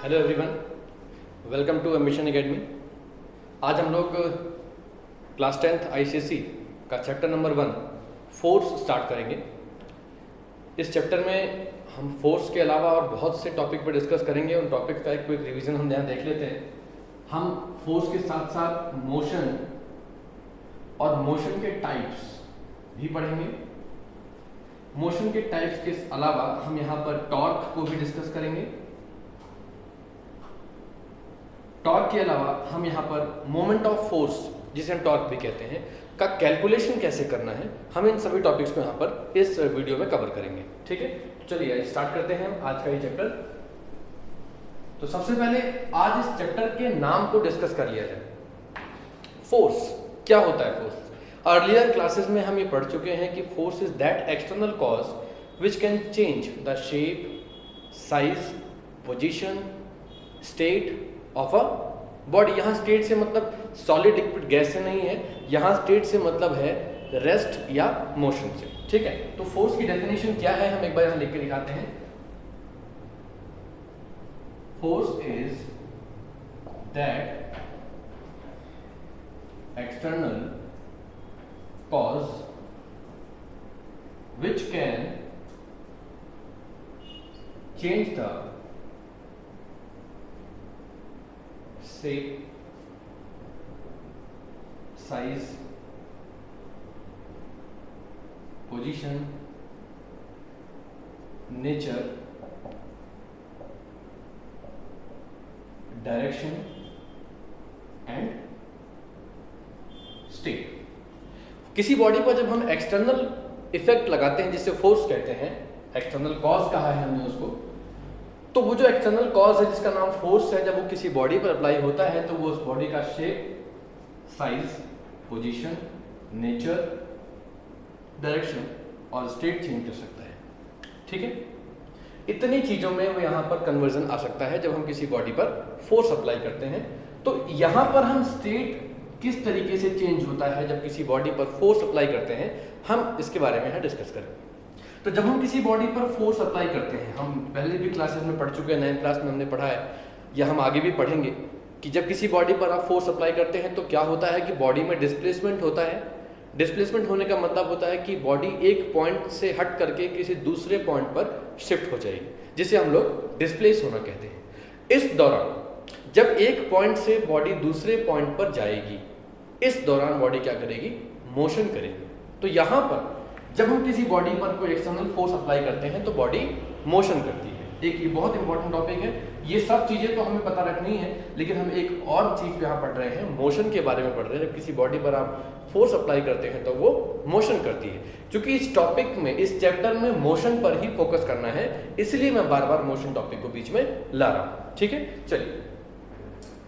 Hello everyone, welcome to Ambition Academy. आज हम लोग क्लास 10th आईसीएसई का चैप्टर नंबर 1 फोर्स स्टार्ट करेंगे। इस चैप्टर में हम फोर्स के अलावा और बहुत से टॉपिक पर डिस्कस करेंगे। उन टॉपिक का एक क्विक रिवीजन हम यहाँ देख लेते हैं। हम फोर्स के साथ साथ मोशन और मोशन के टाइप्स भी पढ़ेंगे। मोशन के टाइप्स के अलावा हम यहाँ पर टॉर्क को भी डिस्कस करेंगे। टॉर्क के अलावा हम यहाँ पर मोमेंट ऑफ फोर्स, जिसे हम टॉर्क भी कहते हैं, का कैलकुलेशन कैसे करना है, हम इन सभी टॉपिक्स को यहाँ पर इस वीडियो में कवर करेंगे। ठीक है, तो चलिए स्टार्ट करते हैं आज का ये चैप्टर। तो सबसे पहले आज इस चैप्टर के नाम को डिस्कस कर लिया जाए। फोर्स क्या होता है? फोर्स अर्लियर क्लासेस में हम ये पढ़ चुके हैं कि force is that external cause which can change the shape, size, position, state of a body. यहाँ स्टेट से मतलब सॉलिड लिक्विड गैस से नहीं है, यहाँ स्टेट से मतलब है रेस्ट या मोशन से। ठीक है, तो फोर्स की डेफिनेशन क्या है हम एक बार यहाँ लिख के दिखाते हैं। Force is that external cause which can change the shape, size, position, nature, direction and state। किसी बॉडी पर जब हम एक्सटर्नल इफेक्ट लगाते हैं जिसे फोर्स कहते हैं, एक्सटर्नल कॉज कहा है हमने उसको, तो वो जो एक्सटर्नल कॉज है जिसका नाम फोर्स है, जब वो किसी बॉडी पर अप्लाई होता है तो वो उस बॉडी का shape, size, position, nature, direction और स्टेट चेंज कर सकता है। ठीक है, इतनी चीजों में वो यहाँ पर कन्वर्जन आ सकता है जब हम किसी बॉडी पर फोर्स अप्लाई करते हैं। तो यहाँ पर हम स्टेट किस तरीके से चेंज होता है जब किसी बॉडी पर फोर्स अप्लाई करते हैं, हम इसके बारे में यहाँ डिस्कस करेंगे। तो जब हम किसी बॉडी पर फोर्स अप्लाई करते हैं, हम पहले भी क्लासेस में पढ़ चुके हैं, 9th क्लास में हमने पढ़ा है, या हम आगे भी पढ़ेंगे कि जब किसी बॉडी पर आप फोर्स अप्लाई करते हैं तो क्या होता है कि बॉडी में डिस्प्लेसमेंट होता है। डिस्प्लेसमेंट होने का मतलब होता है कि बॉडी एक पॉइंट से हट करके किसी दूसरे पॉइंट पर शिफ्ट हो जाएगी, जिसे हम लोग डिस्प्लेस होना कहते हैं। इस दौरान जब एक पॉइंट से बॉडी दूसरे पॉइंट पर जाएगी, इस दौरान बॉडी क्या करेगी? मोशन करेगी। तो यहाँ पर जब हम किसी बॉडी पर कोई एक्सटर्नल फोर्स अप्लाई करते हैं तो बॉडी मोशन करती है। एक ये बहुत इंपॉर्टेंट टॉपिक है। ये सब चीजें तो हमें पता रखनी है, लेकिन हम एक और चीज यहाँ पढ़ रहे हैं, मोशन के बारे में पढ़ रहे हैं। जब किसी बॉडी पर आप फोर्स अप्लाई करते हैं तो वो मोशन करती है। क्योंकि इस टॉपिक में, इस चैप्टर में मोशन पर ही फोकस करना है, इसलिए मैं बार बार मोशन टॉपिक को बीच में ला रहा हूँ। ठीक है, चलिए।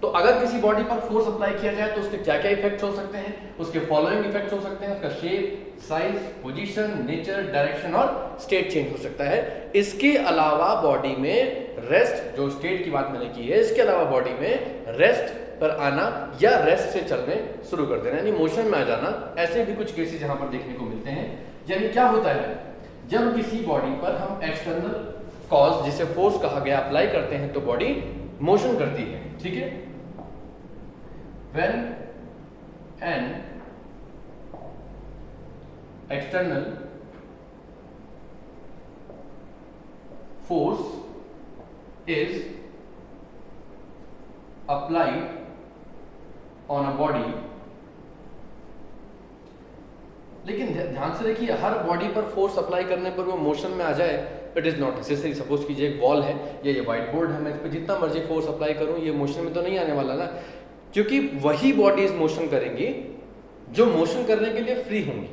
तो अगर किसी बॉडी पर फोर्स अप्लाई किया जाए तो उसके क्या क्या इफेक्ट्स हो सकते हैं? उसके फॉलोइंग इफेक्ट्स हो सकते हैं। उसका shape, size, position, nature, direction और स्टेट चेंज हो सकता है। इसके अलावा बॉडी में रेस्ट, जो स्टेट की बात मैंने की है, इसके अलावा बॉडी में रेस्ट पर आना या रेस्ट से चलने शुरू कर देना, यानी मोशन में आ जाना, ऐसे भी कुछ केसेस यहाँ पर देखने को मिलते हैं। यानी क्या होता है, जब किसी बॉडी पर हम एक्सटर्नल कॉज, जिसे फोर्स कहा गया, अप्लाई करते हैं तो बॉडी मोशन करती है। ठीक है, when an external force is applied on a body, लेकिन ध्यान से देखिए, हर बॉडी पर फोर्स अप्लाई करने पर वो मोशन में आ जाए, it is not necessary. Suppose कीजिए एक वॉल है या ये व्हाइट बोर्ड है, मैं इस पर जितना मर्जी फोर्स अप्लाई करूं, ये मोशन में तो नहीं आने वाला ना, क्योंकि वही बॉडीज मोशन करेंगी जो मोशन करने के लिए फ्री होंगी।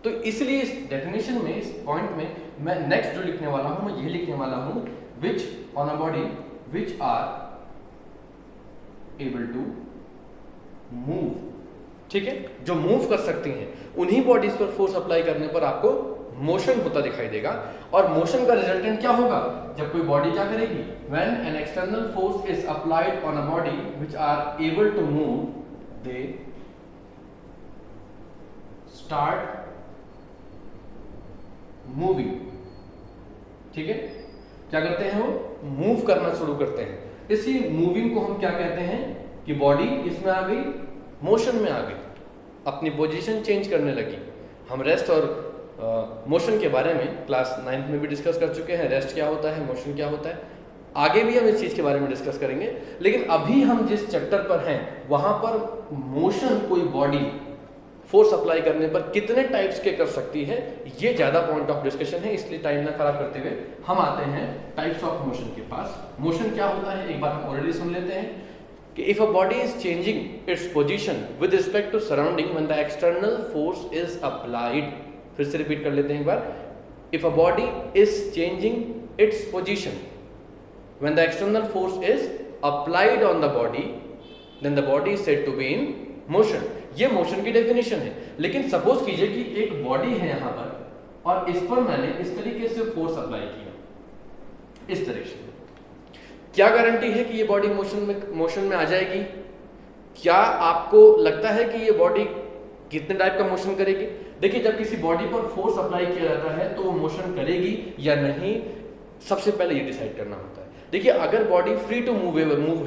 तो इसलिए इस डेफिनेशन में, इस पॉइंट में मैं नेक्स्ट जो लिखने वाला हूं, मैं ये लिखने वाला हूं, which on a body which are able to move. ठीक है, जो मूव कर सकती हैं, उन्हीं बॉडीज पर फोर्स अप्लाई करने पर आपको मोशन होता दिखाई देगा। और मोशन का रिजल्टेंट क्या होगा? जब कोई बॉडी क्या करेगी? When an external force is applied on a body which are able to move, they start moving. ठीक है, क्या करते हैं? वो मूव करना शुरू करते हैं। इसी मूविंग को हम क्या कहते हैं कि बॉडी इसमें आ गई, मोशन में आ गई, अपनी पोजीशन चेंज करने लगी। हम रेस्ट और मोशन के बारे में क्लास 9th में भी डिस्कस कर चुके हैं, रेस्ट क्या होता है, मोशन क्या होता है, आगे भी हम इस चीज़ के बारे में डिस्कस करेंगे। लेकिन अभी हम जिस चैप्टर पर हैं वहाँ पर मोशन कोई बॉडी फोर्स अप्लाई करने पर कितने टाइप्स के कर सकती है, ये ज़्यादा पॉइंट ऑफ डिस्कशन है, इसलिए टाइम ना खराब करते हुए हम आते हैं टाइप्स ऑफ मोशन के पास। मोशन क्या होता है एक बार हम ऑलरेडी सुन लेते हैं कि if a body is changing its position with respect to surrounding when the external force is applied. फिर से रिपीट कर लेते हैं एक बार, if a body is changing its position when the external force is applied on the body then the body is said to be in motion. ये motion की definition है। लेकिन सपोज कीजिए कि एक बॉडी है यहां पर और इस पर मैंने इस तरीके से फोर्स अप्लाई किया, इस डायरेक्शन में, क्या गारंटी है कि ये बॉडी मोशन में आ जाएगी? क्या आपको लगता है कि ये बॉडी कितने टाइप का मोशन करेगी? देखिए, जब किसी बॉडी पर फोर्स अप्लाई किया जाता है तो वो मोशन करेगी या नहीं, सबसे पहले ये डिसाइड करना होता है। देखिए, अगर बॉडी फ्री टू मूव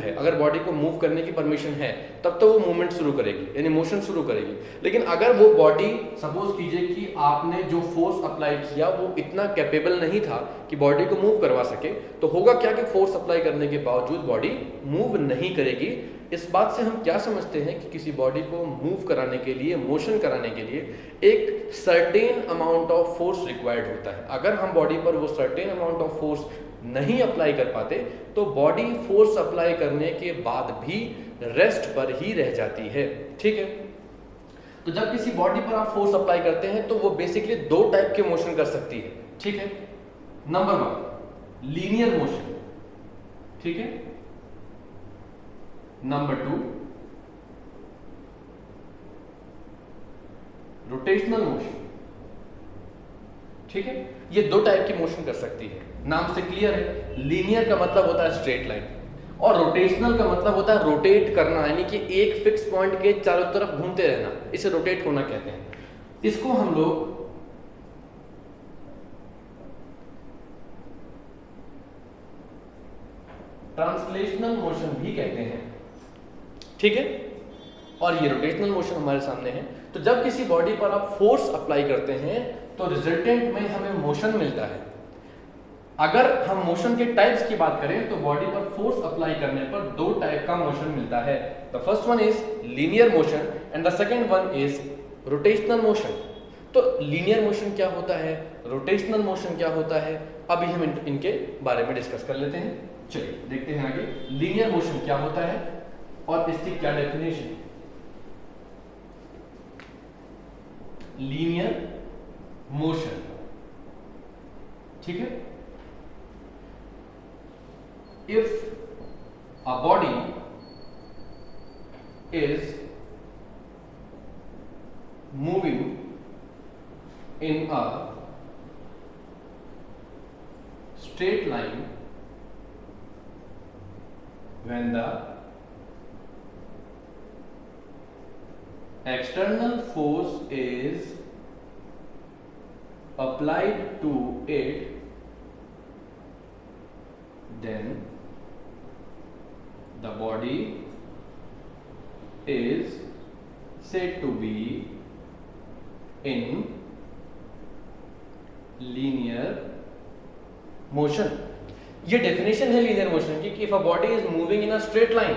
है, अगर बॉडी को मूव करने की परमिशन है, तब तो वो मूवमेंट शुरू करेगी, यानी मोशन शुरू करेगी। लेकिन अगर वो बॉडी, सपोज कीजिए कि आपने जो फोर्स अप्लाई किया वो इतना कैपेबल नहीं था कि बॉडी को मूव करवा सके, तो होगा क्या कि फोर्स अप्लाई करने के बावजूद बॉडी मूव नहीं करेगी। इस बात से हम क्या समझते हैं कि किसी बॉडी को मूव कराने के लिए, मोशन कराने के लिए एक certain amount of force required होता है। अगर हम बॉडी पर वो सर्टेन अमाउंट ऑफ फोर्स नहीं अप्लाई कर पाते तो बॉडी फोर्स अप्लाई करने के बाद भी रेस्ट पर ही रह जाती है। ठीक है, तो जब किसी बॉडी पर आप फोर्स अप्लाई करते हैं तो वो बेसिकली दो टाइप के मोशन कर सकती है। ठीक है, नंबर 1 लीनियर मोशन, ठीक है, नंबर 2 रोटेशनल मोशन। ठीक है, ये दो टाइप की मोशन कर सकती है। नाम से क्लियर है, लीनियर का मतलब होता है स्ट्रेट लाइन और रोटेशनल का मतलब होता है रोटेट करना, यानी कि एक फिक्स पॉइंट के चारों तरफ घूमते रहना, इसे रोटेट होना कहते हैं। इसको हम लोग ट्रांसलेशनल मोशन भी कहते हैं। ठीक है, और ये रोटेशनल मोशन हमारे सामने है। तो जब किसी बॉडी पर आप फोर्स अप्लाई करते हैं तो रिजल्टेंट में हमें मोशन मिलता है। अगर हम मोशन के टाइप्स की बात करें तो बॉडी पर फोर्स अप्लाई करने पर दो टाइप का मोशन मिलता है। The first one is linear motion and the second one is rotational motion. तो लीनियर मोशन क्या होता है, रोटेशनल मोशन क्या होता है, अभी हम इनके बारे में डिस्कस कर लेते हैं। चलिए देखते हैं आगे लीनियर मोशन क्या होता है और इसकी क्या डेफिनेशन। लीनियर मोशन, ठीक है, if a body is moving in a straight line when the external force is applied to it, then the body is said to be in linear motion। ये definition है linear motion की कि if a body is moving in a straight line.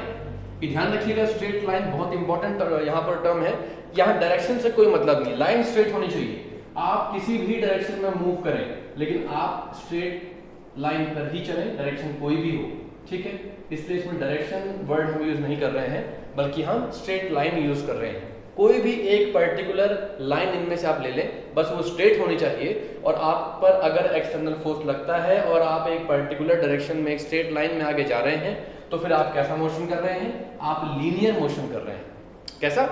ध्यान रखिएगा, straight line बहुत important यहाँ पर term है। यहाँ डायरेक्शन से कोई मतलब नहीं, लाइन स्ट्रेट होनी चाहिए। आप किसी भी डायरेक्शन में मूव करें लेकिन आप स्ट्रेट लाइन पर ही चलें, डायरेक्शन कोई भी हो। ठीक है, इसलिए इसमें डायरेक्शन वर्ड हम यूज नहीं कर रहे हैं बल्कि हम स्ट्रेट लाइन यूज कर रहे हैं। कोई भी एक पर्टिकुलर लाइन इनमें से आप ले लें, बस वो स्ट्रेट होनी चाहिए। और आप पर अगर एक्सटर्नल फोर्स लगता है और आप एक पर्टिकुलर डायरेक्शन में एक स्ट्रेट लाइन में आगे जा रहे हैं तो फिर आप कैसा मोशन कर रहे हैं, आप लीनियर मोशन कर रहे हैं। कैसा?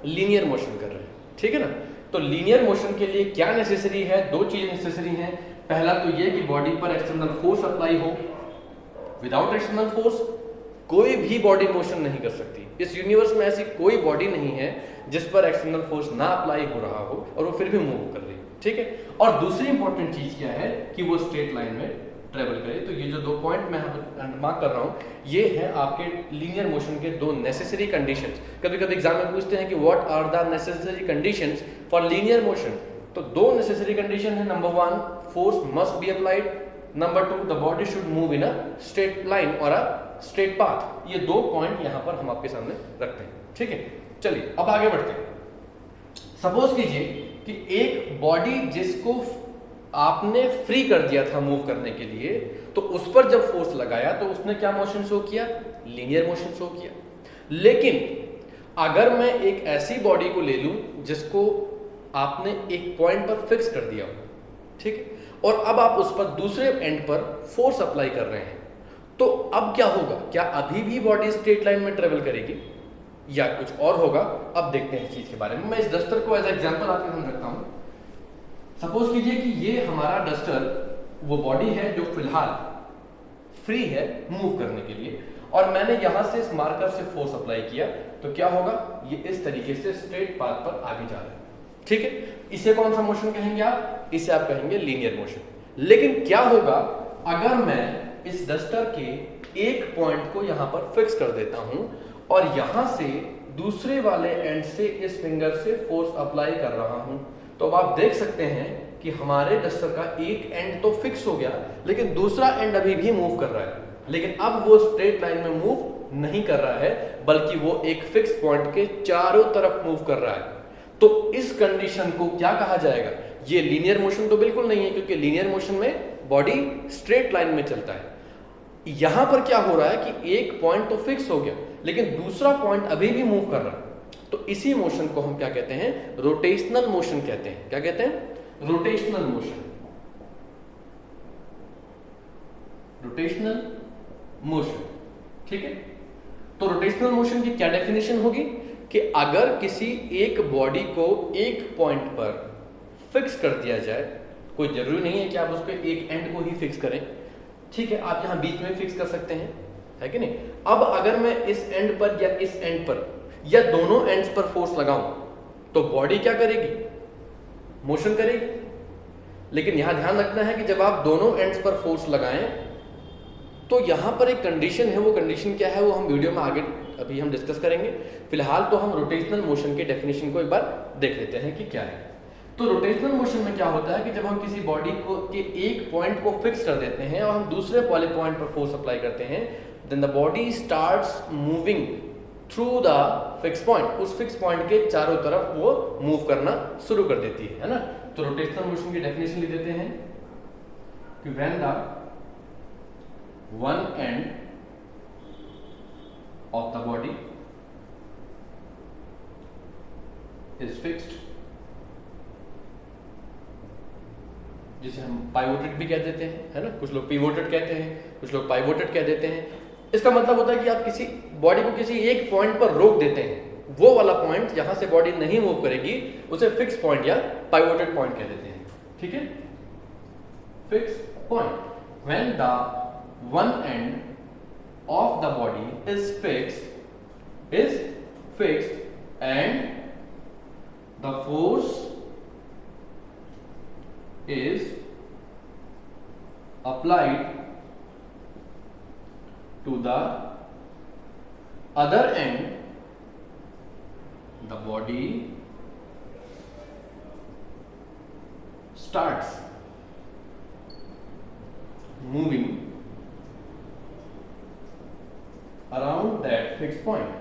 लीनियर मोशन कर रहे हैं। ठीक है ना। तो लीनियर मोशन के लिए क्या नेसेसरी है? दो चीजें नेसेसरी हैं। पहला तो ये कि बॉडी पर एक्सटर्नल फोर्स अप्लाई हो। विदाउट एक्सटर्नल फोर्स कोई भी बॉडी मोशन नहीं कर सकती। इस यूनिवर्स में ऐसी कोई बॉडी नहीं है जिस पर एक्सटर्नल फोर्स ना अप्लाई हो रहा हो और वो फिर भी मूव कर रही है। ठीक है। और दूसरी इंपॉर्टेंट चीज क्या है कि वो स्ट्रेट लाइन में ट्रेवल करे। तो ये जो 2 पॉइंट मैं यहाँ पर मार्क कर रहा हूँ, ये है आपके लीनियर मोशन के 2 नेसेसरी कंडीशंस। कभी कभी एग्जाम में पूछते हैं कि what are the necessary conditions for linear motion. तो 2 नेसेसरी कंडीशन है। Number 1, force must be applied. Number 2, the body should move in a straight line और अ स्ट्रेट पाथ। ये 2 पॉइंट यहाँ पर हम आपके सामने रखते हैं, ठीक है। चलिए अब आगे बढ़ते हैं। सपोज कीजिए कि एक बॉडी जिसको आपने फ्री कर दिया था मूव करने के लिए, तो उस पर जब फोर्स लगाया तो उसने क्या मोशन शो किया? लीनियर मोशन शो किया। लेकिन अगर मैं एक ऐसी बॉडी को ले लूं जिसको आपने एक पॉइंट पर फिक्स कर दिया हो, ठीक है, और अब आप उस पर दूसरे एंड पर फोर्स अप्लाई कर रहे हैं, तो अब क्या होगा? क्या अभी भी बॉडी स्ट्रेट लाइन में ट्रेवल करेगी या कुछ और होगा? अब देखते हैं इस चीज के बारे में। मैं इस डस्टर को एज एग्जांपल आपके सामने रखता हूं। सपोज कीजिए कि ये हमारा डस्टर वो बॉडी है जो फिलहाल फ्री है मूव करने के लिए, और मैंने यहां से इस मार्कर से फोर्स अप्लाई किया, तो क्या होगा? ये इस तरीके से स्ट्रेट पाथ पर आगे जा रहा है, ठीक है। इसे कौन सा मोशन कहेंगे आप? इसे आप कहेंगे लीनियर मोशन। लेकिन क्या होगा अगर मैं इस डस्टर के एक पॉइंट को यहां पर फिक्स कर देता हूं और यहां से दूसरे वाले एंड से इस फिंगर से फोर्स अप्लाई कर रहा हूं? तो अब आप देख सकते हैं कि हमारे डस्टर का एक एंड तो फिक्स हो गया, लेकिन दूसरा एंड अभी भी मूव कर रहा है। लेकिन अब वो स्ट्रेट लाइन में मूव नहीं कर रहा है, बल्कि वो एक फिक्स पॉइंट के चारों तरफ मूव कर रहा है। तो इस कंडीशन को क्या कहा जाएगा? ये लीनियर मोशन तो बिल्कुल नहीं है, क्योंकि लीनियर मोशन में बॉडी स्ट्रेट लाइन में चलता है। यहां पर क्या हो रहा है कि एक पॉइंट तो फिक्स हो गया, लेकिन दूसरा पॉइंट अभी भी मूव कर रहा है। तो इसी मोशन को हम क्या कहते हैं? रोटेशनल मोशन कहते हैं। क्या कहते हैं? Rotational motion. रोटेशनल मोशन, ठीक है। तो रोटेशनल मोशन की क्या डेफिनेशन होगी कि अगर किसी एक बॉडी को एक पॉइंट पर फिक्स कर दिया जाए, कोई जरूरी नहीं है कि आप उसके एक एंड को ही फिक्स करें, ठीक है, आप यहां बीच में फिक्स कर सकते हैं, है कि नहीं। अब अगर मैं इस एंड पर या इस एंड पर या दोनों एंड्स पर फोर्स लगाऊं, तो बॉडी क्या करेगी? मोशन करेगी। लेकिन यहां ध्यान रखना है कि जब आप दोनों एंड्स पर फोर्स लगाएं, तो यहां पर एक कंडीशन है। वो कंडीशन क्या है वो हम वीडियो में आगे अभी हम डिस्कस करेंगे। फिलहाल तो हम रोटेशनल मोशन के डेफिनेशन को एक बार देख लेते हैं कि क्या है। तो रोटेशनल मोशन में क्या होता है कि जब हम किसी बॉडी को के एक पॉइंट को फिक्स कर देते हैं और हम दूसरे वाले पॉइंट पर फोर्स अप्लाई करते हैं, then the body starts moving through the fix point. उस फिक्स पॉइंट के चारों तरफ वो मूव करना शुरू कर देती है ना। तो रोटेशनल मोशन की डेफिनेशन लिख देते हैं कि when the one end of the body is fixed, जिसे हम पाइवोटेड भी कह देते हैं, है ना। कुछ लोग पिवोटेड कहते हैं, कुछ लोग पाइवोटेड कह देते हैं। इसका मतलब होता है कि आप किसी बॉडी को किसी एक पॉइंट पर रोक देते हैं, वो वाला पॉइंट जहां से बॉडी नहीं मूव करेगी उसे फिक्स पॉइंट या पाइवोटेड पॉइंट कह देते हैं, ठीक है। Fix point when the one end of the body is fixed and the force is applied to the other end, the body starts moving around that fixed point,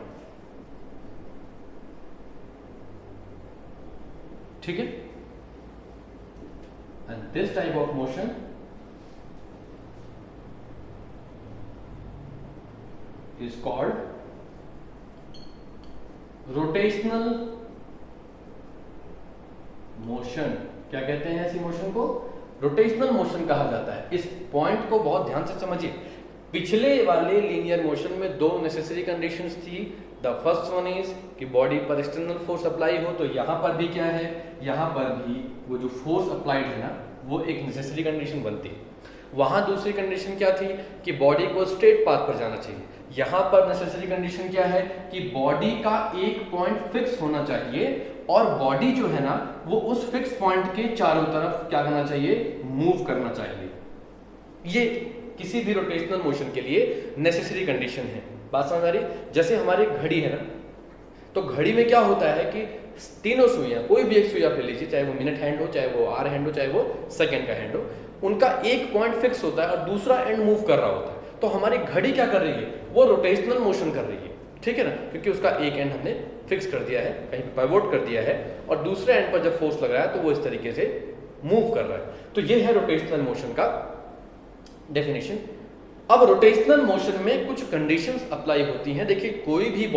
ठीक है। And this type of motion is called rotational motion। क्या कहते हैं ऐसी motion को? Rotational motion कहा जाता है। इस पॉइंट को बहुत ध्यान से समझिए। पिछले वाले लीनियर मोशन में 2 नेसेसरी कंडीशंस थी। द फर्स्ट वन इज कि बॉडी पर एक्सटर्नल फोर्स अप्लाई हो, तो यहां पर भी क्या है? यहां पर भी वो जो फोर्स अप्लाइड है ना, वो एक नेसेसरी कंडीशन बनती है। वहां दूसरी कंडीशन क्या थी कि बॉडी को स्ट्रेट पाथ पर जाना चाहिए। यहां पर नेसेसरी कंडीशन क्या है कि बॉडी का एक पॉइंट फिक्स होना चाहिए और बॉडी जो है ना वो उस फिक्स पॉइंट के चारों तरफ क्या करना चाहिए? मूव करना चाहिए। ये किसी भी रोटेशनल मोशन के लिए नेसेसरी कंडीशन है। बात समझ आ रही? जैसे हमारी घड़ी है ना, तो घड़ी में क्या होता है कि तीनों सुइयां, कोई भी एक सुई आप ले लीजिए, चाहे वो मिनट हैंड हो, चाहे वो आर हैंड हो, चाहे वो सेकंड का हैंड हो, उनका एक पॉइंट फिक्स होता है और दूसरा एंड मूव कर रहा होता है। तो हमारी घड़ी क्या कर रही है, वो रोटेशनल मोशन कर रही है, ठीक है ना, क्योंकि उसका एक एंड हमने फिक्स कर दिया है, कहीं पे पाइवोट कर दिया है, और दूसरे एंड पर जब फोर्स लग रहा है तो वो इस तरीके से मूव कर रहा है। तो ये है रोटेशनल मोशन का डेफिनेशन। अब रोटेशनल मोशन में कुछ कंडीशंस अप्लाई होती हैं। देखिए, कोई भी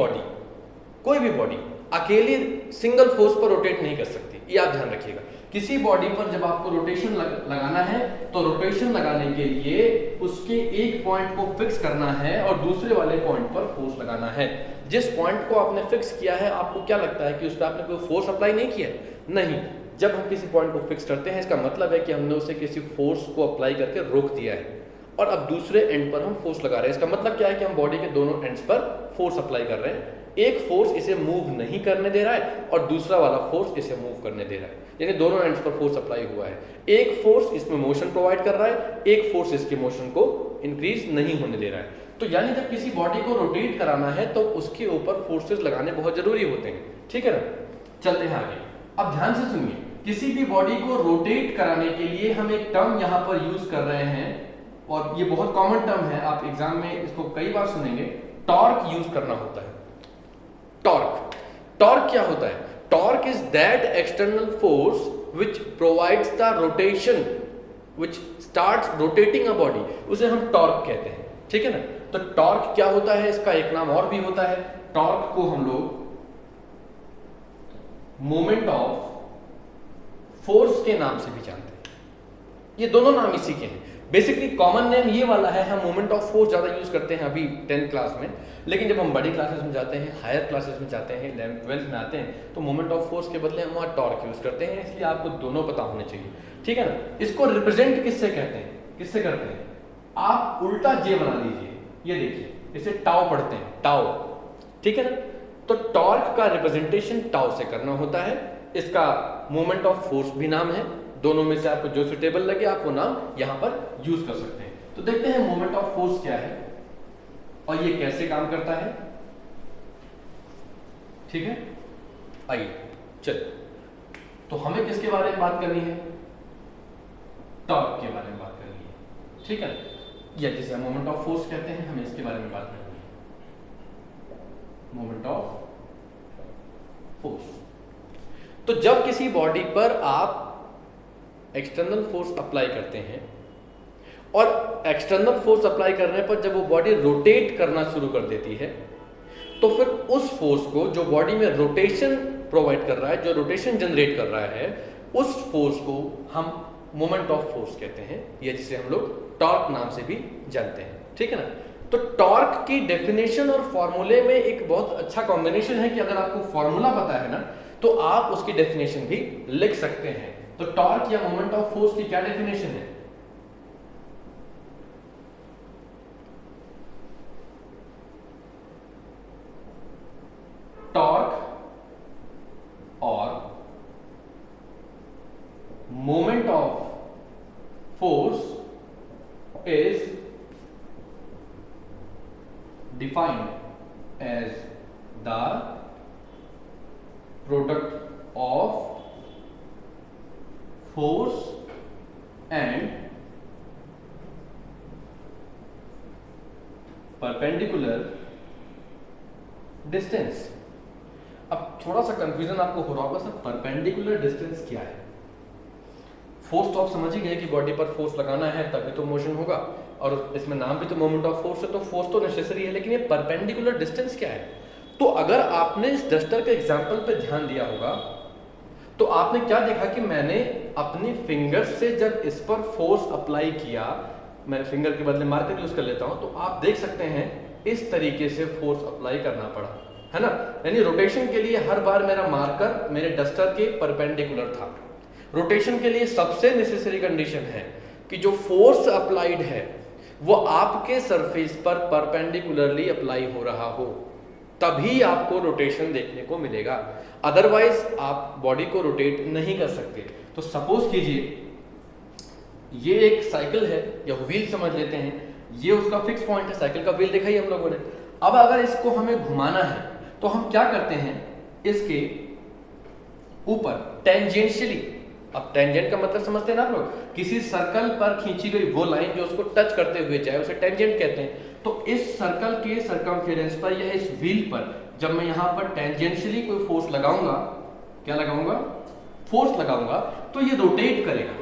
बॉडी अकेले सिंगल फोर्स पर रोटेट नहीं कर सकती, ये आप ध्यान रखिएगा। किसी बॉडी पर जब आपको रोटेशन लगाना है तो रोटेशन लगाने के लिए उसके एक पॉइंट को फिक्स करना है और दूसरे वाले पॉइंट पर फोर्स लगाना है। जिस पॉइंट को आपने फिक्स किया है, आपको क्या लगता है कि उस पर आपने कोई फोर्स अप्लाई नहीं किया? नहीं। जब हम किसी पॉइंट को फिक्स करते हैं, इसका मतलब है कि हमने उसे किसी फोर्स को अप्लाई करके रोक दिया है और अब दूसरे एंड पर हम फोर्स लगा रहे हैं। इसका मतलब क्या है कि हम बॉडी के दोनों एंड्स पर फोर्स अप्लाई कर रहे हैं। एक फोर्स इसे मूव नहीं करने दे रहा है और दूसरा वाला फोर्स इसे मूव करने दे रहा है, यानी दोनों एंड्स पर फोर्स अप्लाई हुआ है। एक फोर्स इसमें मोशन प्रोवाइड कर रहा है, एक फोर्स इसके मोशन को इंक्रीज नहीं होने दे रहा है। तो यानी जब किसी बॉडी को रोटेट कराना है तो उसके ऊपर फोर्सेस लगाने बहुत जरूरी होते हैं, ठीक है ना। चलते हैं आगे। अब ध्यान से सुनिए, किसी भी बॉडी को रोटेट कराने के लिए हम एक टर्म यहां पर यूज कर रहे हैं और ये बहुत कॉमन टर्म है, आप एग्जाम में इसको कई बार सुनेंगे। टॉर्क यूज करना होता है। टॉर्क क्या होता है? Torque is that external force which provides the rotation, which starts rotating a body, उसे हम टॉर्क कहते हैं, ठीक है ना। तो टॉर्क क्या होता है, इसका एक नाम और भी होता है। टॉर्क को हम लोग मोमेंट ऑफ फोर्स के नाम से भी जानते हैं। ये दोनों नाम इसी के हैं। बेसिकली कॉमन नेम ये वाला है, हम मोमेंट ऑफ फोर्स ज्यादा यूज करते हैं अभी 10th क्लास में, लेकिन जब हम बड़ी क्लासेस में जाते हैं, हायर क्लासेस में जाते हैं, 11th 12th में आते हैं, तो मोमेंट ऑफ फोर्स के बदले हम वहाँ टॉर्क यूज करते हैं। इसलिए आपको दोनों पता होने चाहिए, ठीक है ना। इसको रिप्रेजेंट किससे कहते हैं, किससे करते हैं? आप उल्टा जे बना लीजिए, ये देखिए, इसे टाउ पढ़ते हैं, टाउ, ठीक है ना। तो टॉर्क का रिप्रेजेंटेशन टाउ से करना होता है। इसका मोमेंट ऑफ फोर्स भी नाम है। दोनों में से आपको जो सुटेबल लगे आप वो नाम यहां पर यूज कर सकते हैं। तो देखते हैं मोमेंट ऑफ फोर्स क्या है और ये कैसे काम करता है, ठीक है। आइए चलिए, तो हमें किसके बारे में बात करनी है? टॉर्क के बारे में बात करनी है, ठीक है, या जिसे मोमेंट ऑफ फोर्स कहते हैं, हमें इसके बारे में बात करनी है, मोमेंट ऑफ फोर्स। तो जब किसी बॉडी पर आप एक्सटर्नल फोर्स अप्लाई करते हैं और एक्सटर्नल फोर्स अप्लाई करने पर जब वो बॉडी रोटेट करना शुरू कर देती है, तो फिर उस फोर्स को, जो बॉडी में रोटेशन प्रोवाइड कर रहा है, जो रोटेशन जनरेट कर रहा है, उस फोर्स को हम मोमेंट ऑफ फोर्स कहते हैं, या जिसे हम लोग टॉर्क नाम से भी जानते हैं, ठीक है ना। तो टॉर्क की डेफिनेशन और फॉर्मूले में एक बहुत अच्छा कॉम्बिनेशन है कि अगर आपको फॉर्मूला पता है ना, तो आप उसकी डेफिनेशन भी लिख सकते हैं। तो टॉर्क या मोमेंट ऑफ फोर्स की क्या डेफिनेशन है? टॉर्क और moment of force is defined as the product of force and perpendicular distance. अब थोड़ा सा कंफ्यूजन आपको हो रहा होगा, सर परपेंडिकुलर डिस्टेंस क्या है? फोर्स तो आप समझ ही गए कि बॉडी पर फोर्स लगाना है तभी तो मोशन होगा, और इसमें नाम भी तो मोमेंट ऑफ फोर्स है, तो फोर्स तो नेसेसरी है, लेकिन ये परपेंडिकुलर डिस्टेंस क्या है? तो अगर आपने इस डस्टर के एग्जाम्पल पे ध्यान दिया होगा तो आपने क्या देखा कि मैंने अपनी फिंगर से जब इस पर फोर्स अप्लाई किया, मैं फिंगर के बदले मार्कर यूज कर लेता हूं, तो आप देख सकते हैं इस तरीके से फोर्स अप्लाई करना पड़ा, है ना। यानी रोटेशन के लिए हर बार मेरा मार्कर मेरे डस्टर के परपेंडिकुलर था। रोटेशन के लिए सबसे नेसेसरी कंडीशन है कि जो फोर्स अप्लाइड है वो आपके सरफेस पर परपेंडिकुलरली अप्लाई हो रहा हो, तभी आपको रोटेशन देखने को मिलेगा, अदरवाइज आप बॉडी को रोटेट नहीं कर सकते। तो सपोज कीजिए ये एक साइकिल है या व्हील समझ लेते हैं, ये उसका फिक्स पॉइंट है, साइकिल का व्हील देखा ही हम लोगों ने। अब अगर इसको हमें घुमाना है तो हम क्या करते हैं, इसके ऊपर टेंजेंशियली, अब टेंजेंट का मतलब समझते हैं ना आप लोग, किसी सर्कल पर खींची गई वो लाइन जो उसको टच करते हुए जाए उसे टेंजेंट कहते हैं। तो इस सर्कल के सरकमफेरेंस पर या इस व्हील पर जब मैं यहां पर टेंजेंशियली कोई फोर्स लगाऊंगा, क्या लगाऊंगा, फोर्स लगाऊंगा, तो ये रोटेट करेगा,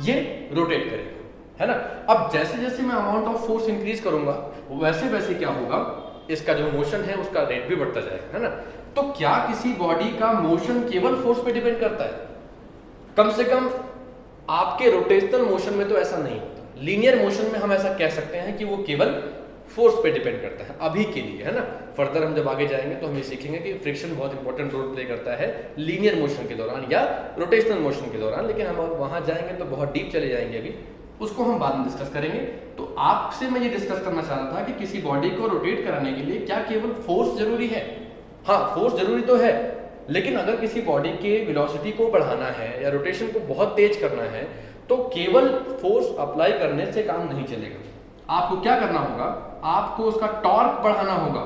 ये रोटेट करेगा, है ना। अब जैसे जैसे मैं अमाउंट ऑफ फोर्स इंक्रीज करूंगा वैसे वैसे क्या होगा, इसका जो मोशन है उसका रेट भी बढ़ता जाएगा, है ना। तो क्या किसी बॉडी का मोशन केवल फोर्स पे डिपेंड करता है? कम से कम आपके रोटेशनल मोशन में तो ऐसा नहीं होता। लीनियर मोशन में हम ऐसा कह सकते हैं कि वो केवल फोर्स पे डिपेंड करता है अभी के लिए, है ना। फर्दर हम जब आगे जाएंगे तो हम ये सीखेंगे कि फ्रिक्शन बहुत इंपॉर्टेंट रोल प्ले करता है लीनियर मोशन के दौरान या रोटेशनल मोशन के दौरान, लेकिन हम वहां जाएंगे तो बहुत डीप चले जाएंगे, अभी उसको हम बाद में डिस्कस करेंगे। तो आपसे मैं ये डिस्कस करना चाह रहा था कि किसी बॉडी को रोटेट कराने के लिए क्या केवल फोर्स जरूरी है? हाँ, फोर्स जरूरी तो है, लेकिन अगर किसी बॉडी के वेलोसिटी को बढ़ाना है या रोटेशन को बहुत तेज करना है तो केवल फोर्स अप्लाई करने से काम नहीं चलेगा। आपको क्या करना होगा, आपको उसका टॉर्क बढ़ाना होगा।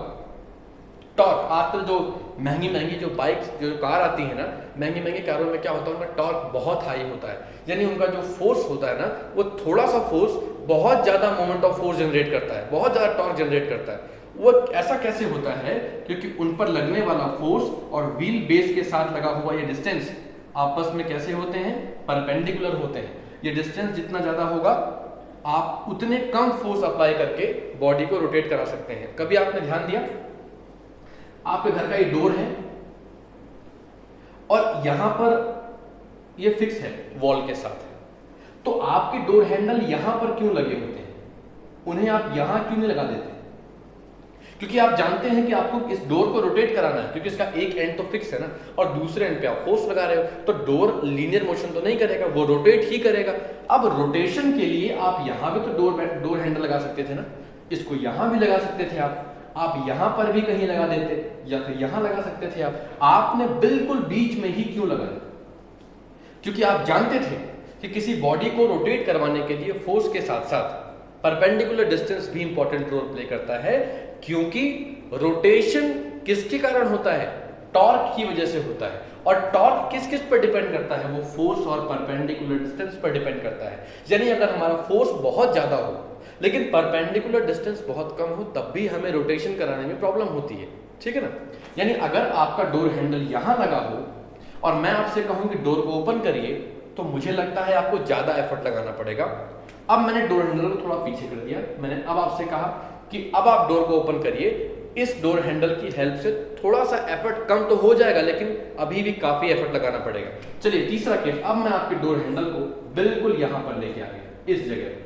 टॉर्क, आजकल जो महंगी महंगी जो बाइक्स जो कार आती है ना, महंगी महंगी कारों में क्या होता है, उनका टॉर्क बहुत हाई होता है, यानी उनका जो फोर्स होता है ना, वो थोड़ा सा फोर्स बहुत ज्यादा मोमेंट ऑफ फोर्स जनरेट करता है, बहुत ज्यादा टॉर्क जनरेट करता है। वो ऐसा कैसे होता है, क्योंकि उन पर लगने वाला फोर्स और व्हील बेस के साथ लगा हुआ ये डिस्टेंस आपस में कैसे होते हैं, परपेंडिकुलर होते हैं। ये डिस्टेंस जितना ज्यादा होगा आप उतने कम फोर्स अप्लाई करके बॉडी को रोटेट करा सकते हैं। कभी आपने ध्यान दिया, आपके घर का ये डोर है और यहां पर ये फिक्स है वॉल के साथ, तो आपके डोर हैंडल यहां पर क्यों लगे होते हैं? उन्हें आप यहां क्यों नहीं लगा देते? क्योंकि आप जानते हैं कि आपको इस डोर को रोटेट कराना है, क्योंकि इसका एक एंड तो फिक्स है ना, और दूसरे एंड पे आप फोर्स लगा रहे हो, तो डोर लीनियर मोशन तो नहीं करेगा, वो रोटेट ही करेगा। अब रोटेशन के लिए आप यहां भी तो डोर हैंडल लगा सकते थे ना, इसको यहां भी लगा सकते थे आप यहां पर भी कहीं लगा देते या फिर यहां लगा सकते थे आपने बिल्कुल बीच में ही क्यों लगाया? क्योंकि आप जानते थे कि किसी बॉडी को रोटेट करवाने के लिए फोर्स के साथ साथ परपेंडिकुलर डिस्टेंस भी इंपॉर्टेंट रोल प्ले करता है, क्योंकि रोटेशन किसके कारण होता है? टॉर्क की वजह से होता है। और टॉर्क किस किस पर डिपेंड करता है? वो फोर्स और परपेंडिकुलर डिस्टेंस पर डिपेंड करता है। यानी अगर हमारा फोर्स बहुत ज्यादा हो लेकिन परपेंडिकुलर डिस्टेंस बहुत कम हो, तब भी हमें रोटेशन कराने में प्रॉब्लम होती है, ठीक है ना। यानी अगर आपका डोर हैंडल यहां लगा हो और मैं आपसे कहूं कि डोर को ओपन करिए, तो मुझे लगता है आपको ज्यादा एफर्ट लगाना पड़ेगा। अब मैंने डोर हैंडल को थोड़ा पीछे कर दिया, मैंने अब आपसे कहा कि अब आप डोर को ओपन करिए। इस डोर हैंडल की हेल्प से थोड़ा सा एफर्ट कम तो हो जाएगा, लेकिन अभी भी काफी एफर्ट लगाना पड़ेगा। चलिए तीसरा केस, अब मैं आपके डोर हैंडल को बिल्कुल यहां पर लेके आ गया, इस जगह।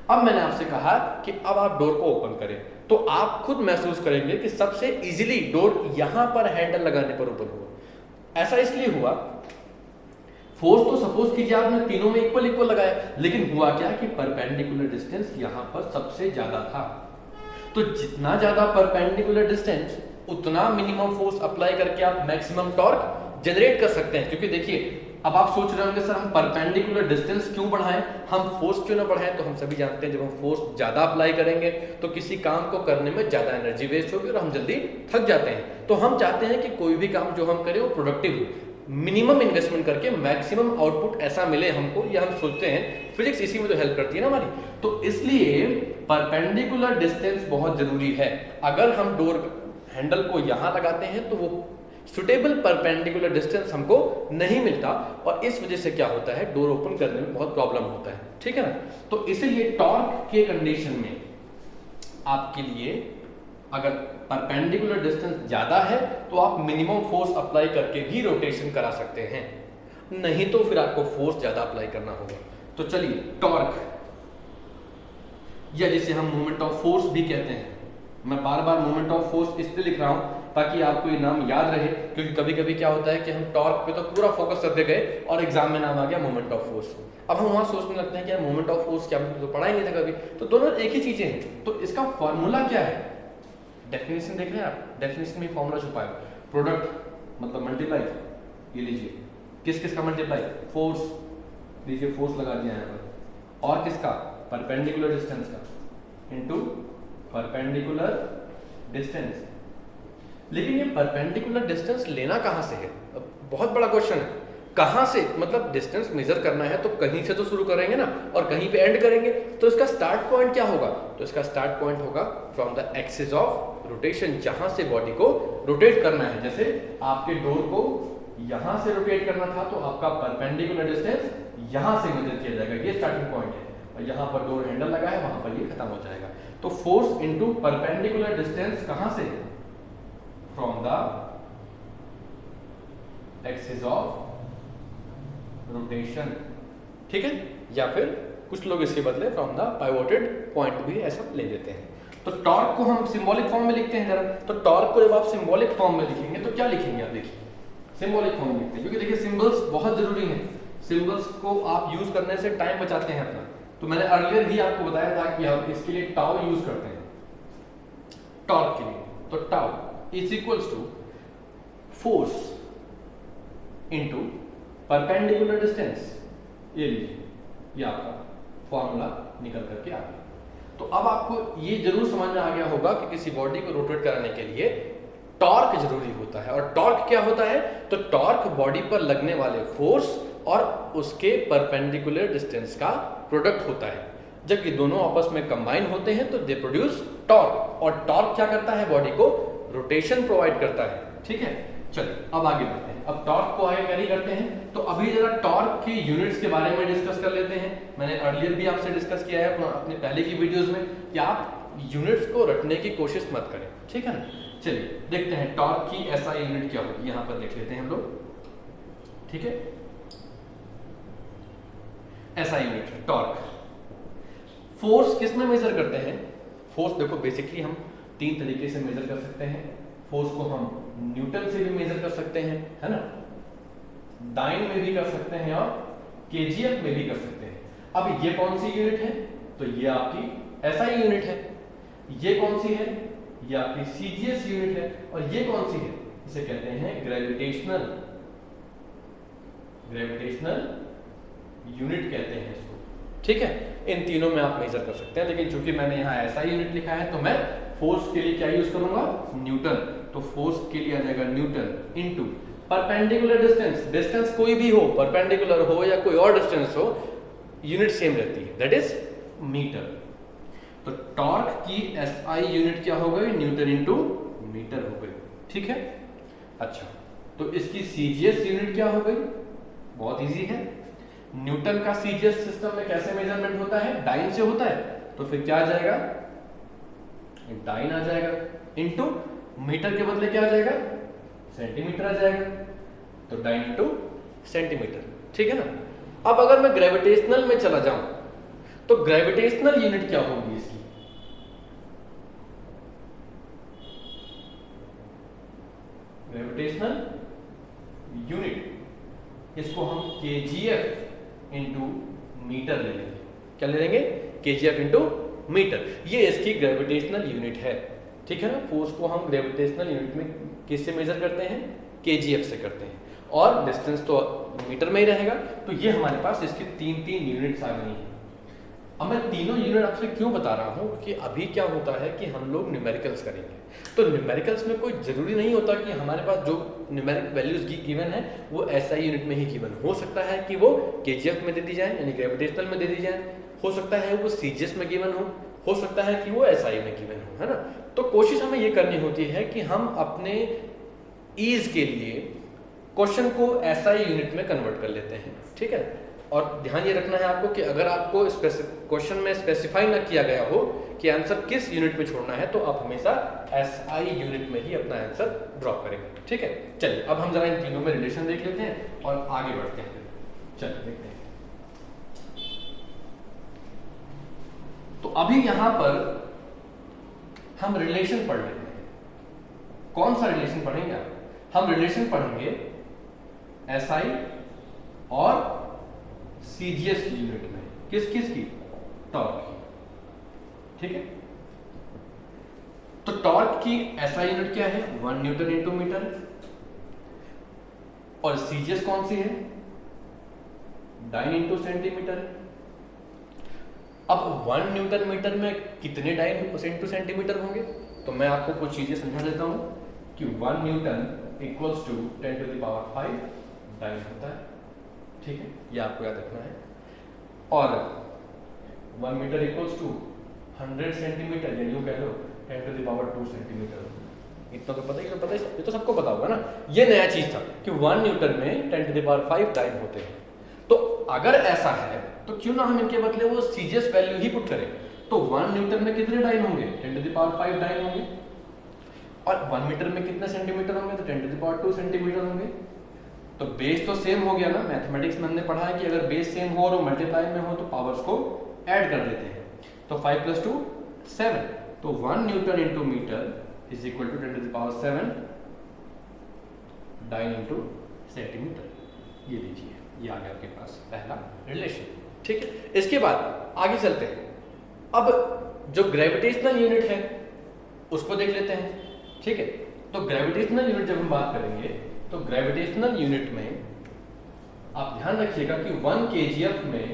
अब मैंने आपसे कहा कि अब आप डोर को ओपन करें, तो आप खुद महसूस करेंगे कि सबसे इजीली डोर यहां पर हैंडल लगाने पर ओपन हुआ। ऐसा इसलिए हुआ, फोर्स तो सपोज कीजिए आपने तीनों में इक्वल इक्वल लगाया, लेकिन हुआ क्या कि परपेंडिकुलर डिस्टेंस यहां पर सबसे ज्यादा था। तो जितना ज्यादा परपेंडिकुलर डिस्टेंस, उतना मिनिमम फोर्स अप्लाई करके आप मैक्सिमम टॉर्क जनरेट कर सकते हैं। क्योंकि देखिए, अब आप सोच रहे होंगे सर हम परपेंडिकुलर डिस्टेंस क्यों बढ़ाएं, हम फोर्स क्यों ना बढ़ाएं? तो हम सभी जानते हैं जब हम फोर्स ज्यादा अप्लाई करेंगे तो किसी काम को करने में ज्यादा एनर्जी वेस्ट होगी और हम जल्दी थक जाते हैं। तो हम चाहते हैं कि कोई भी काम जो हम करें वो प्रोडक्टिव हो, मिनिमम इन्वेस्टमेंट करके मैक्सिमम आउटपुट ऐसा मिले हमको, या हम सोचते हैं। फिजिक्स इसी में तो हेल्प करती है ना हमारी। तो इसलिए परपेंडिकुलर डिस्टेंस बहुत जरूरी है। अगर हम डोर हैंडल को यहां लगाते हैं तो वो सुटेबल परपेंडिकुलर डिस्टेंस हमको नहीं मिलता, और इस वजह से क्या होता है, डोर ओपन करने में बहुत प्रॉब्लम होता है, ठीक है ना। तो इसीलिए टॉर्क के कंडीशन में आपके लिए अगर परपेंडिकुलर डिस्टेंस ज्यादा है तो आप मिनिमम फोर्स अप्लाई करके भी रोटेशन करा सकते हैं, नहीं तो फिर आपको फोर्स ज्यादा अप्लाई करना होगा। तो चलिए, टॉर्क या जिसे हम मोमेंट ऑफ फोर्स भी कहते हैं, मैं बार बार मोमेंट ऑफ फोर्स इसलिए लिख रहा हूं ताकि आपको ये नाम याद रहे, क्योंकि कभी कभी क्या होता है कि हम टॉर्क पे तो पूरा फोकस करते गए और एग्जाम में नाम आ गया मोमेंट ऑफ फोर्स। अब हम वहां सोचने लगते हैं कि मोमेंट ऑफ फोर्स क्या, तो पढ़ा ही नहीं था कभी। तो दोनों एक ही चीजें हैं। तो इसका फॉर्मूला क्या है? डेफिनेशन देख रहे हैं आप, डेफिनेशन में फॉर्मूला छुपा है, प्रोडक्ट मतलब मल्टीप्लाई, ये लीजिए, किस किस का मल्टीप्लाई, फोर्स लीजिए फोर्स लगा दिया यहाँ पर, और किसका, परपेंडिकुलर डिस्टेंस का, इनटू परपेंडिकुलर डिस्टेंस। लेकिन ये परपेंडिकुलर डिस्टेंस लेना कहाँ से है, अब बहुत बड़ा क्वेश्चन है। कहाँ से, मतलब डिस्टेंस मेजर करना है तो कहीं से तो शुरू करेंगे ना, और कहीं पे एंड करेंगे, तो इसका स्टार्ट पॉइंट क्या होगा, तो इसका स्टार्ट पॉइंट होगा from the axis of rotation, जहां से बॉडी को रोटेट करना है। जैसे आपके डोर को यहां से रोटेट करना था, तो आपका परपेंडिकुलर डिस्टेंस यहां से मेजर किया जाएगा, ये स्टार्टिंग पॉइंट है, और यहां पर डोर हैंडल लगा है, वहां पर ये खत्म हो जाएगा। तो फोर्स इनटू परपेंडिकुलर डिस्टेंस कहां से, from the axis of rotation, ठीक है। या फिर कुछ लोग इसके बदले फ्रॉम द पाइवोटेड पॉइंट भी ऐसा ले लेते हैं। तो टॉर्क को हम सिंबॉलिक फॉर्म में लिखते हैं जरा। तो टॉर्क को जब आप सिंबॉलिक फॉर्म में लिखेंगे तो क्या लिखेंगे, आप देखिए सिंबॉलिक फॉर्म लिखते हैं, क्योंकि देखिए सिंबल्स बहुत जरूरी हैं। सिंबल्स को आप यूज करने से टाइम बचाते हैं अपना। तो मैंने अर्लियर ही आपको बताया था कि हम इसके लिए टाउ यूज करते हैं टॉर्क के लिए। तो tau is equals to force into perpendicular distance, ये लीजिए, ये आपका फॉर्मूला निकल करके आ गया। तो अब आपको ये जरूर समझ में आ गया होगा कि किसी बॉडी को रोटेट कराने के लिए टॉर्क जरूरी होता है। और टॉर्क क्या होता है, तो टॉर्क बॉडी पर लगने वाले फोर्स और उसके परपेंडिकुलर डिस्टेंस का प्रोडक्ट होता है। जब ये दोनों आपस में कंबाइन होते हैं तो दे प्रोड्यूस टॉर्क, और टॉर्क क्या करता है, बॉडी को रोटेशन प्रोवाइड करता है, ठीक है। चलिए अब आगे बढ़ते हैं। अब टॉर्क को आगे कैरी करते हैं, तो अभी जरा टॉर्क के यूनिट्स के बारे में डिस्कस कर लेते हैं। मैंने अर्लियर भी आपसे डिस्कस किया है अपने पहले की वीडियोस में कि आप यूनिट्स को रटने की कोशिश मत करें, ठीक है ना। चलिए देखते हैं टॉर्क की एसआई यूनिट क्या होगी, यहां पर देख लेते हैं हम लोग, ठीक है। एसआई यूनिट टॉर्क, फोर्स किस में मेजर करते हैं, फोर्स देखो बेसिकली हम तीन तरीके से मेजर कर सकते हैं। फोर्स को हम न्यूटन से भी मेजर कर सकते हैं, है ना, डाइन में भी कर सकते हैं और केजीएफ में भी कर सकते हैं। अब ये कौन सी यूनिट है, तो ये आपकी एसआई यूनिट है। ये कौन सी है, ये आपकी सीजीएस यूनिट है। और ये कौन सी है, इसे कहते हैं ग्रेविटेशनल यूनिट कहते हैं इसको, ठीक है। इन तीनों में आप मेजर कर सकते हैं, लेकिन चूंकि मैंने यहाँ एसआई यूनिट लिखा है तो मैं फोर्स के लिए क्या यूज करूंगा, न्यूटन। तो फोर्स के लिए आ जाएगा Newton into perpendicular distance, distance कोई भी हो, परपेंडिकुलर हो या कोई और डिस्टेंस हो, यूनिट सेम रहती है, दैट इज मीटर। तो टॉर्क की एसआई यूनिट क्या हो गई, न्यूटन इनटू मीटर हो गई, ठीक है। अच्छा, तो इसकी सीजीएस यूनिट क्या हो गई, बहुत इजी है। न्यूटन का सीजीएस सिस्टम में कैसे मेजरमेंट होता है, डाइन से होता है, तो फिर क्या आ जाएगा, डाइन आ जाएगा, इनटू मीटर के बदले क्या आ जाएगा, सेंटीमीटर आ जाएगा। तो डाइन इनटू सेंटीमीटर, ठीक है ना। अब अगर मैं ग्रेविटेशनल में चला जाऊं तो ग्रेविटेशनल यूनिट क्या होगी इसकी, ग्रेविटेशनल यूनिट, इसको हम केजीएफ इनटू मीटर ले लेंगे। क्या ले लेंगे, केजीएफ इनटू मीटर। ये इसकी ग्रेविटेशनल यूनिट है, ठीक है ना। फोर्स को हम ग्रेविटेशनल यूनिट में किससे मेजर करते हैं, केजीएफ से करते हैं, और डिस्टेंस तो मीटर में ही रहेगा। तो ये हमारे पास इसकी तीन यूनिट्स आ गई हैं। अब मैं तीनों यूनिट आपसे क्यों बता रहा हूँ कि अभी क्या होता है कि हम लोग न्यूमेरिकल्स करेंगे, तो न्यूमेरिकल्स में कोई जरूरी नहीं होता कि हमारे पास जो न्यूमेरिक वैल्यूज गिवन है वो एसआई यूनिट में ही गिवन हो सकता है कि वो केजीएफ में दे दी जाए, यानी ग्रेविटेशनल में दे दी जाए, हो सकता है वो सीजीएस में गिवन हो सकता है कि वो एसआई में गिवन हो, है ना। तो कोशिश हमें ये करनी होती है कि हम अपने ईज के लिए क्वेश्चन को एसआई यूनिट में कन्वर्ट कर लेते हैं, ठीक है। और ध्यान ये रखना है आपको कि अगर आपको क्वेश्चन में स्पेसिफाई ना किया गया हो कि आंसर किस यूनिट में छोड़ना है, तो आप हमेशा एसआई यूनिट में ही अपना आंसर ड्रॉप करेंगे, ठीक है। चलिए अब हम जरा इन तीनों में रिलेशन देख लेते हैं और आगे बढ़ते हैं। चलिए देखते हैं। तो अभी यहां पर हम रिलेशन पढ़ लेते हैं। कौन सा रिलेशन पढ़ेंगे आप, हम रिलेशन पढ़ेंगे एसआई और सीजीएस यूनिट में, किस की, टॉर्क की, ठीक है। तो टॉर्क की एसआई यूनिट क्या है, 1 न्यूटन इंटू मीटर, और सीजीएस कौन सी है, डाइन इंटू सेंटीमीटर है। अब 1 न्यूटन मीटर में कितने डाइन इंटू सेंटीमीटर होंगे, तो मैं आपको कुछ चीजें समझा देता हूं कि 1 newton equals to 10 to the power 5 dyne होता है। ठीक है, ये आपको याद रखना है। और 1 मीटर इक्वल्स टू 100 सेंटीमीटर, या यूं कह लो 10 टू द पावर 2 सेंटीमीटर। इतना तो पता ही, ये तो सबको पता होगा ना। ये नया चीज था कि 1 न्यूटन में 10 टू द पावर 5 डाइन होते हैं। तो अगर ऐसा है तो क्यों ना हम इनके बदले वो सीजीएस वैल्यू ही पुट करें। तो 1 न्यूटन में कितने डाइन होंगे, 10 टू द पावर 5 डाइन होंगे। और 1 मीटर में कितने सेंटीमीटर होंगे, तो 10 टू द पावर 2 सेंटीमीटर होंगे। तो बेस तो सेम हो गया ना। मैथमेटिक्स में हमने पढ़ा है कि अगर बेस सेम हो और मल्टीप्लाई में हो तो पावर्स को ऐड कर देते हैं। तो 5 + 2 7, तो 1 newton into metre is equal to 10 to the power 7 dyne into centimetre. ये लीजिए, ये आ गया आपके पास पहला रिलेशन। ठीक है, इसके बाद आगे चलते हैं। अब जो ग्रेविटेशनल यूनिट है उसको देख लेते हैं। ठीक है, तो ग्रेविटेशनल यूनिट जब हम बात करेंगे तो ग्रेविटेशनल यूनिट में आप ध्यान रखिएगा कि 1 kgf में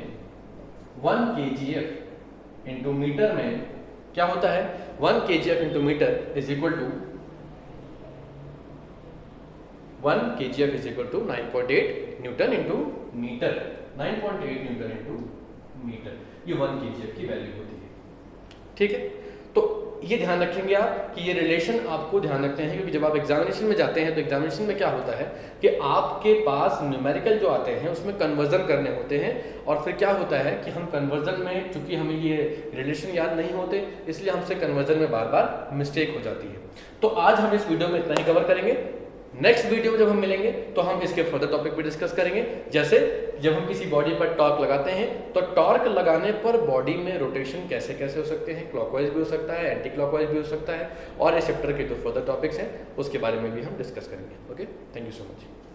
1 kgf इंटू मीटर में क्या होता है, 1 kgf into metre is equal to 1 kgf is equal to 9.8 newton into metre. 9.8 newton into metre, ये 1 kgf की वैल्यू होती है। ठीक है, तो ये ध्यान रखेंगे आप कि ये रिलेशन आपको ध्यान रखते हैं, क्योंकि जब आप एग्जामिनेशन में जाते हैं तो एग्जामिनेशन में क्या होता है कि आपके पास न्यूमेरिकल जो आते हैं उसमें कन्वर्जन करने होते हैं। और फिर क्या होता है कि हम कन्वर्जन में, चूंकि हमें ये रिलेशन याद नहीं होते, इसलिए हमसे कन्वर्जन में बार बार मिस्टेक हो जाती है। तो आज हम इस वीडियो में इतना ही कवर करेंगे। नेक्स्ट वीडियो में जब हम मिलेंगे तो हम इसके फर्दर टॉपिक पे डिस्कस करेंगे। जैसे जब हम किसी बॉडी पर टॉर्क लगाते हैं तो टॉर्क लगाने पर बॉडी में रोटेशन कैसे कैसे हो सकते हैं, क्लॉकवाइज भी हो सकता है, एंटी क्लॉकवाइज भी हो सकता है, और इस चैप्टर के जो फर्दर टॉपिक्स हैं उसके बारे में भी हम डिस्कस करेंगे। Okay, thank you so much.